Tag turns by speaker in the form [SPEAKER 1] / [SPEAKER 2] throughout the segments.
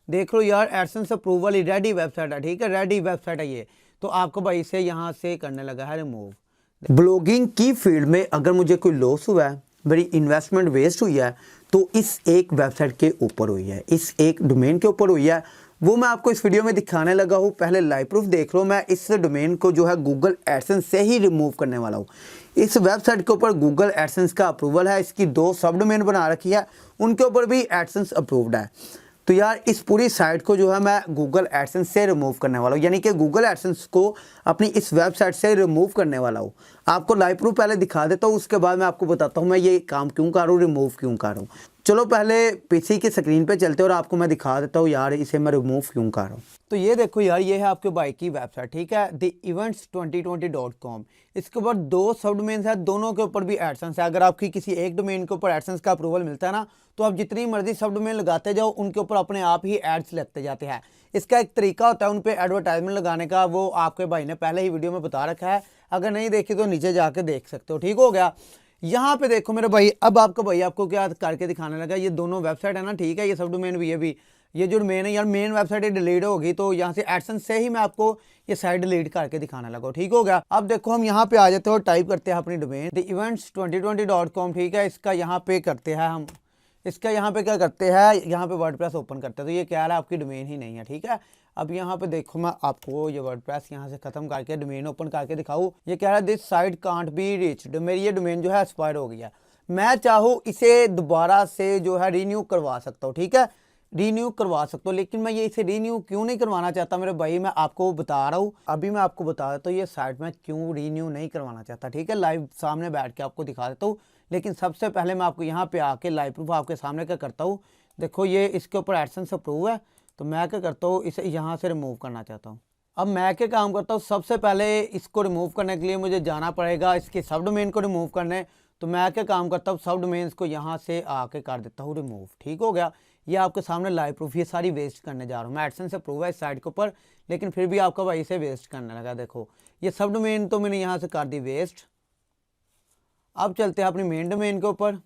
[SPEAKER 1] देख लो यार, AdSense approval ready website है, ठीक है, रेडी वेबसाइट है ये। तो आपको भाई इसे यहाँ से करने लगा है रिमूव। ब्लॉगिंग की फील्ड में अगर मुझे कोई लॉस हुआ है, मेरी इन्वेस्टमेंट वेस्ट हुई है, तो इस एक वेबसाइट के ऊपर हुई है, इस एक डोमेन के ऊपर हुई है। वो मैं आपको इस वीडियो में दिखाने लगा हूँ। पहले लाइव प्रूफ देख लो। मैं इस डोमेन को जो है गूगल एडसेंस से ही रिमूव करने वाला हूँ। इस वेबसाइट के ऊपर गूगल एडसेंस का अप्रूवल है, इसकी 2 सब डोमेन बना रखी है, उनके ऊपर भी एडसेंस अप्रूव्ड है। तो यार इस पूरी साइट को जो है मैं गूगल एडसेंस से रिमूव करने वाला हूँ, यानी कि गूगल एडसेंस को अपनी इस वेबसाइट से रिमूव करने वाला हूँ। आपको लाइव प्रूफ पहले दिखा देता हूँ, उसके बाद मैं आपको बताता हूँ मैं ये काम क्यों कर रहा हूँ, रिमूव क्यों कर रहा हूँ। चलो पहले पीसी की स्क्रीन पे चलते हैं और आपको मैं दिखा देता हूँ यार इसे मैं रिमूव क्यों कर रहा हूँ। तो ये देखो यार, ये है आपके बाइक की वेबसाइट, ठीक है, theevents2020.com। इसके ऊपर 2 सब डोमेन्स है, दोनों के ऊपर भी एडसेंस है। अगर आपकी किसी एक डोमेन के ऊपर एडसेंस का अप्रूवल मिलता है ना, तो आप जितनी मर्जी सब डोमेन लगाते जाओ, उनके ऊपर अपने आप ही एड्स लगते जाते हैं। इसका एक तरीका होता है उन पर एडवर्टाइजमेंट लगाने का, वो आपके भाई ने पहले ही वीडियो में बता रखा है। अगर नहीं देखी तो नीचे जाके देख सकते हो, ठीक हो गया। यहाँ पे देखो मेरे भाई, अब आपका भाई आपको क्या करके दिखाने लगा, ये दोनों वेबसाइट है ना, ठीक है, ये सब डोमेन भी, ये जो मेन है यार, मेन वेबसाइट डिलीट होगी, तो यहाँ से एडसेंस से ही मैं आपको ये साइट डिलीट करके दिखाने लगा, ठीक हो गया। अब देखो हम यहाँ पे आ जाते हैं और टाइप करते हैं अपनी डोमेन theevents2020.com, ठीक है। इसका यहाँ पे करते हैं हम, इसका यहाँ पे क्या करते हैं, यहाँ पे वर्डप्रेस ओपन करते हैं। तो ये क्या है, आपकी डोमेन ही नहीं है, ठीक है। अब यहाँ पे देखो मैं आपको ये वर्डप्रेस यहाँ से खत्म करके डोमेन ओपन करके दिखाऊँ। ये कह रहा है this site can't be reached, मेरी ये डोमेन जो है एक्सपायर हो गई है। मैं चाहूँ इसे दोबारा से जो है रीन्यू करवा सकता हूँ, ठीक है, रीन्यू करवा सकता हूँ। लेकिन मैं ये इसे रीन्यू क्यों नहीं करवाना चाहता मेरे भाई, मैं आपको बता रहा हूँ। अभी मैं आपको बता देता हूँ ये साइट में क्यों रीन्यू नहीं करवाना चाहता, ठीक है। लाइव सामने बैठ के आपको दिखा देता हूँ। लेकिन सबसे पहले मैं आपको यहाँ पे आके लाइव प्रूफ आपके सामने क्या करता हूँ। देखो ये इसके ऊपर एडसेंस अप्रूव है, तो मैं क्या करता हूँ, इसे यहाँ से रिमूव करना चाहता हूँ। अब मैं क्या काम करता हूँ, सबसे पहले इसको रिमूव करने के लिए मुझे जाना पड़ेगा इसके सब डोमेन को रिमूव करने। तो मैं क्या काम करता हूँ, सब डोमेन्स को यहाँ से आके कर देता हूँ रिमूव, ठीक हो गया। ये आपके सामने लाइव प्रूफ, ये सारी वेस्ट करने जा रहा हूँ मैं। एडसेंस से प्रूव है इस साइट के ऊपर, लेकिन फिर भी आपका भाई इसे वेस्ट करने लगा। देखो ये सब डोमेन तो मैंने यहाँ से कर दी वेस्ट। अब चलते हैं अपनी मेन डोमेन के ऊपर,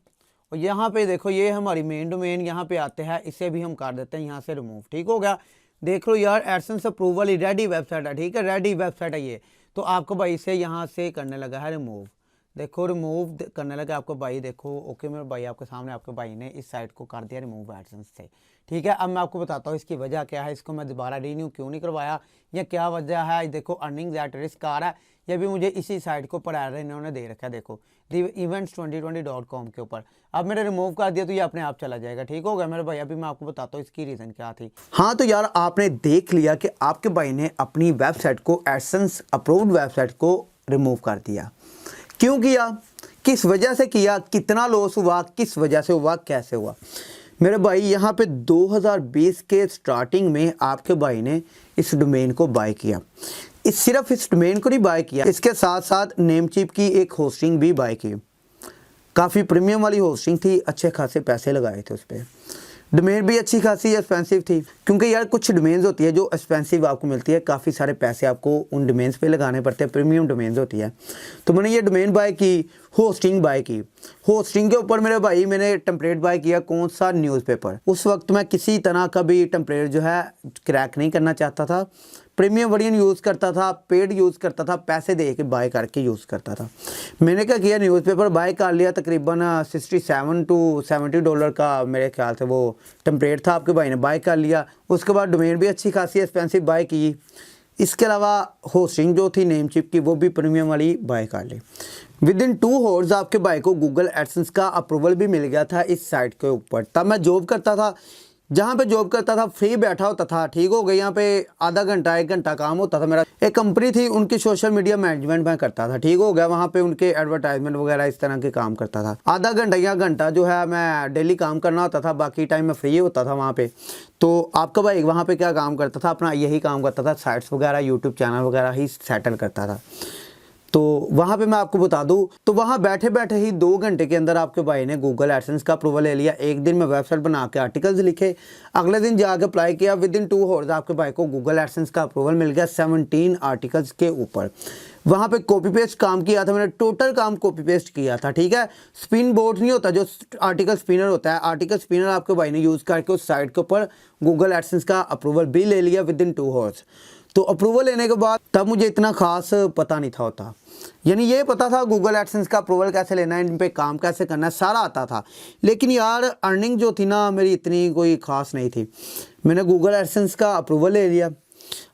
[SPEAKER 1] और यहाँ पे देखो ये हमारी मेन डोमेन, यहाँ पे आते हैं, इसे भी हम कर देते हैं यहाँ से रिमूव, ठीक हो गया। देख लो यार, एडसेंस अप्रूवल रेडी वेबसाइट है, ठीक है, रेडी वेबसाइट है ये। तो आपको भाई इसे यहाँ से करने लगा है रिमूव। देखो रिमूव करने लगा आपको भाई, देखो ओके मेरे भाई, आपके सामने आपके भाई ने इस साइट को कर दिया रिमूव एडसेंस से, ठीक है। अब मैं आपको बताता हूँ इसकी वजह क्या है, इसको मैं दोबारा रीन्यू क्यों नहीं करवाया, या क्या वजह है। देखो अर्निंग एट रिस्क आ रहा है, ये भी मुझे इसी साइट को पर एरर इन्होंने दे रखा है, देखो theevents2020.com के ऊपर। अब मैंने रिमूव कर दिया तो ये अपने आप चला जाएगा, ठीक हो गया मेरे भाई। अभी मैं आपको बताता हूँ इसकी रीज़न क्या थी। हाँ तो यार आपने देख लिया कि आपके भाई ने अपनी वेबसाइट को, एडसेंस अप्रूव्ड वेबसाइट को रिमूव कर दिया। क्यों किया, किस वजह से किया, कितना लॉस हुआ, किस वजह से हुआ, कैसे हुआ। मेरे भाई यहाँ पे 2020 के स्टार्टिंग में आपके भाई ने इस डोमेन को बाय किया। सिर्फ इस डोमेन को नहीं बाय किया, इसके साथ साथ नेमचीप की एक होस्टिंग भी बाय की। काफ़ी प्रीमियम वाली होस्टिंग थी, अच्छे खासे पैसे लगाए थे उस पर। डोमेन भी अच्छी खासी एक्सपेंसिव थी, क्योंकि यार कुछ डोमेन्स होती है जो एक्सपेंसिव आपको मिलती है, काफ़ी सारे पैसे आपको उन डोमेन्स पे लगाने पड़ते हैं, प्रीमियम डोमेन्स होती है। तो मैंने ये डोमेन बाय की, होस्टिंग बाय की। होस्टिंग के ऊपर मेरे भाई मैंने टेम्पलेट बाय किया, कौन सा, न्यूज़पेपर। उस वक्त मैं किसी तरह का भी टेम्पलेट जो है क्रैक नहीं करना चाहता था, प्रीमियम वर्जन यूज़ करता था, पेड यूज़ करता था, पैसे दे के बाय करके यूज़ करता था। मैंने क्या किया, न्यूज़पेपर बाय कर लिया, तकरीबन $67 to $70 का मेरे ख्याल से वो टेम्पलेट था, आपके भाई ने बाय कर लिया। उसके बाद डोमेन भी अच्छी खासी एक्सपेंसिव बाय की। इसके अलावा होस्टिंग जो थी नेमचिप की, वो भी प्रीमियम वाली बाय कर ली। विद इन 2 आवर्स आपके भाई को गूगल एडसेंस का अप्रूवल भी मिल गया था इस साइट के ऊपर। तब मैं जॉब करता था, जहाँ पे जॉब करता था फ्री बैठा होता था, ठीक हो गया। यहाँ पे आधा घंटा 1 घंटा काम होता था मेरा। एक कंपनी थी, उनकी सोशल मीडिया मैनेजमेंट में करता था, ठीक हो गया। वहाँ पे उनके एडवर्टाइजमेंट वगैरह इस तरह के काम करता था। आधा घंटा या घंटा जो है मैं डेली काम करना होता था, बाकी टाइम में फ्री होता था वहाँ पे। तो आपका भाई वहाँ पे क्या काम करता था, अपना यही काम करता था, साइट्स वगैरह, यूट्यूब चैनल वगैरह ही सेटल करता था। तो वहाँ पे मैं आपको बता दूं, तो वहाँ बैठे बैठे ही 2 घंटे के अंदर आपके भाई ने गूगल एडसेंस का अप्रूवल ले लिया। एक दिन में वेबसाइट बना के आर्टिकल्स लिखे, अगले दिन जाके अप्लाई किया, विद इन 2 आवर्स आपके भाई को गूगल एडसेंस का अप्रूवल मिल गया 17 आर्टिकल्स के ऊपर। वहाँ पे कॉपी पेस्ट काम किया था मैंने, टोटल काम कॉपी पेस्ट किया था, ठीक है। स्पिन बोर्ड नहीं होता जो आर्टिकल स्पिनर होता है, आर्टिकल स्पिनर आपके भाई ने यूज़ करके उस साइट के ऊपर गूगल एडसेंस का अप्रूवल भी ले लिया विद इन 2 आवर्स। तो अप्रूवल लेने के बाद तब मुझे इतना खास पता नहीं था होता, यानी ये पता था गूगल एडसेंस का अप्रूवल कैसे लेना है, इन पे काम कैसे करना है, सारा आता था। लेकिन यार अर्निंग जो थी ना मेरी इतनी कोई ख़ास नहीं थी। मैंने गूगल एडसेंस का अप्रूवल ले लिया,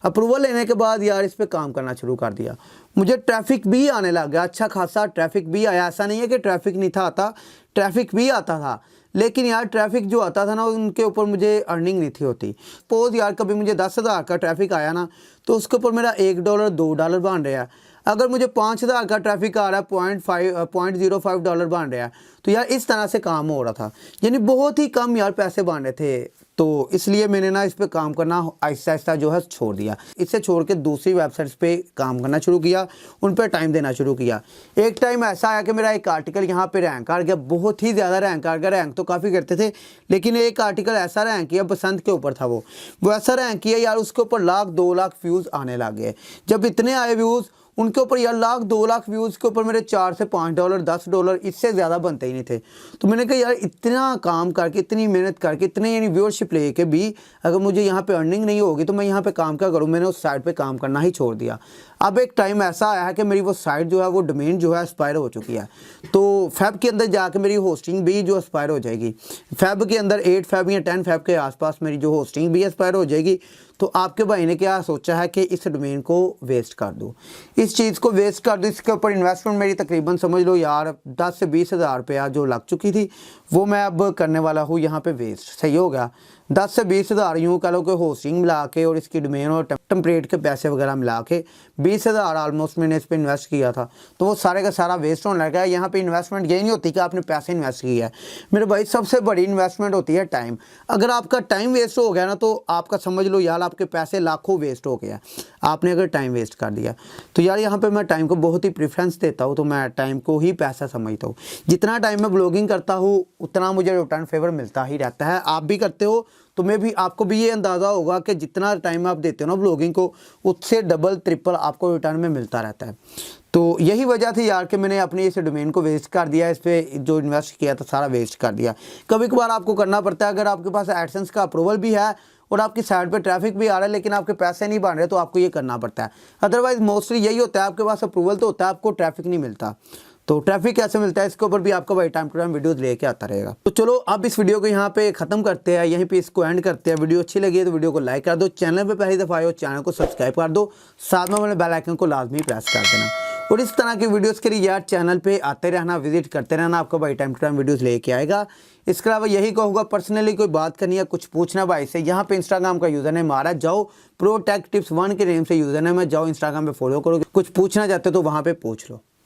[SPEAKER 1] अप्रूवल लेने के बाद यार इस पे काम करना शुरू कर दिया। मुझे ट्रैफिक भी आने लग गया, अच्छा खासा ट्रैफिक भी आया। ऐसा नहीं है कि ट्रैफिक नहीं था आता, ट्रैफिक भी आता था, लेकिन यार ट्रैफिक जो आता था ना उनके ऊपर मुझे अर्निंग नहीं थी होती। सपोज यार कभी मुझे 10,000 का ट्रैफिक आया ना, तो उसके ऊपर मेरा $1 $2 बन रहा है। अगर मुझे 5,000 का ट्रैफिक आ रहा है, $0.05 बन रहा है, तो यार इस तरह से काम हो रहा था, यानी बहुत ही कम यार पैसे बन रहे थे। तो इसलिए मैंने ना इस पे काम करना आहिस्ता आहिस्ता जो है छोड़ दिया। इससे छोड़ के दूसरी वेबसाइट्स पे काम करना शुरू किया, उन पे टाइम देना शुरू किया। एक टाइम ऐसा आया कि मेरा एक आर्टिकल यहाँ पे रैंक आ गया, बहुत ही ज़्यादा रैंक आ गया। रैंक तो काफ़ी करते थे, लेकिन एक आर्टिकल ऐसा रैंक किया, बसंत के ऊपर था वो ऐसा रैंक किया यार, उसके ऊपर 1,00,000-2,00,000 व्यूज़ आने लग गए। जब इतने आए व्यूज़ उनके ऊपर यार 1,00,000-2,00,000 व्यूज़ के ऊपर मेरे $4 से $5 $10 इससे ज़्यादा बनते ही नहीं थे। तो मैंने कहा यार इतना काम करके, इतनी मेहनत करके, इतने यानी व्यूअरशिप लेके भी अगर मुझे यहाँ पे अर्निंग नहीं होगी तो मैं यहाँ पे काम क्या करूँ। मैंने उस साइट पे काम करना ही छोड़ दिया। अब एक टाइम ऐसा आया है कि मेरी वो साइट जो है वो डोमेन जो है एक्सपायर हो चुकी है। तो फेब के अंदर जाके मेरी होस्टिंग भी जो एक्सपायर हो जाएगी। फेब के अंदर 8 फेब या 10 फेब के आसपास मेरी जो होस्टिंग भी एक्सपायर हो जाएगी। तो आपके भाई ने क्या सोचा है कि इस डोमेन को वेस्ट कर दूँ, इस चीज़ को वेस्ट कर दूँ। इसके ऊपर इन्वेस्टमेंट मेरी तकरीबन समझ लो यार 10 से 20 हज़ार रुपया जो लग चुकी थी वो मैं अब करने वाला हूँ यहाँ पे वेस्ट। सही हो गया, 10 से 20 हज़ार यूँ कह लो कि होस्टिंग मिला के और इसकी डोमेन और टेम्परेट के पैसे वगैरह मिला के 20 हज़ार ऑलमोस्ट मैंने इस पर इन्वेस्ट किया था। तो वो सारे का सारा वेस्ट होने लगा है। यहाँ पे इन्वेस्टमेंट यही नहीं होती कि आपने पैसे इन्वेस्ट किया है मेरे भाई, सबसे बड़ी इन्वेस्टमेंट होती है टाइम। अगर आपका टाइम वेस्ट हो गया ना तो आपका समझ लो यार आपके पैसे लाखों वेस्ट हो गया, आपने अगर टाइम वेस्ट कर दिया। तो यार यहाँ पे मैं टाइम को बहुत ही प्रेफरेंस देता हूँ, तो मैं टाइम को ही पैसा समझता हूँ। जितना टाइम मैं ब्लॉगिंग करता हूँ उतना मुझे रिटर्न फेवर मिलता ही रहता है। आप भी करते हो तो मैं भी, आपको भी ये अंदाज़ा होगा कि जितना टाइम आप देते हो ना ब्लॉगिंग को उससे डबल ट्रिपल आपको रिटर्न में मिलता रहता है। तो यही वजह थी यार कि मैंने अपनी इस डोमेन को वेस्ट कर दिया, इस पर जो इन्वेस्ट किया था सारा वेस्ट कर दिया। कभी कभार आपको करना पड़ता है, अगर आपके पास एडसेंस का अप्रूवल भी है और आपकी साइट पे ट्रैफिक भी आ रहा है लेकिन आपके पैसे नहीं बन रहे तो आपको ये करना पड़ता है। अदरवाइज मोस्टली यही होता है, आपके पास अप्रूवल तो होता है, आपको ट्रैफिक नहीं मिलता। तो ट्रैफिक कैसे मिलता है इसके ऊपर भी आपका भाई टाइम टू टाइम वीडियोस लेके आता रहेगा। तो चलो अब इस वीडियो को यहाँ पे खत्म करते हैं, यहीं पे इसको एंड करते हैं। वीडियो अच्छी लगी है तो वीडियो को लाइक कर दो, चैनल पे पहली दफ़ा आए हो चैनल को सब्सक्राइब कर दो, साथ में वाले बेल आइकन को लाजमी प्रेस कर देना। और इस तरह की वीडियोस के लिए यार चैनल पे आते रहना, विजिट करते रहना, आपका भाई टाइम टू टाइम वीडियोस लेके आएगा। इसके अलावा यही कहूँगा, पर्सनली कोई बात करनी है, कुछ पूछना भाई से, यहाँ पे इंस्टाग्राम का यूज़र नेम आ रहा है, जाओ प्रो टेक टिप्स 1 के नेम से यूज़र नेम है, जाओ इंस्टाग्राम पे फॉलो करो। कुछ पूछना चाहते हो तो वहाँ पे पूछ लो।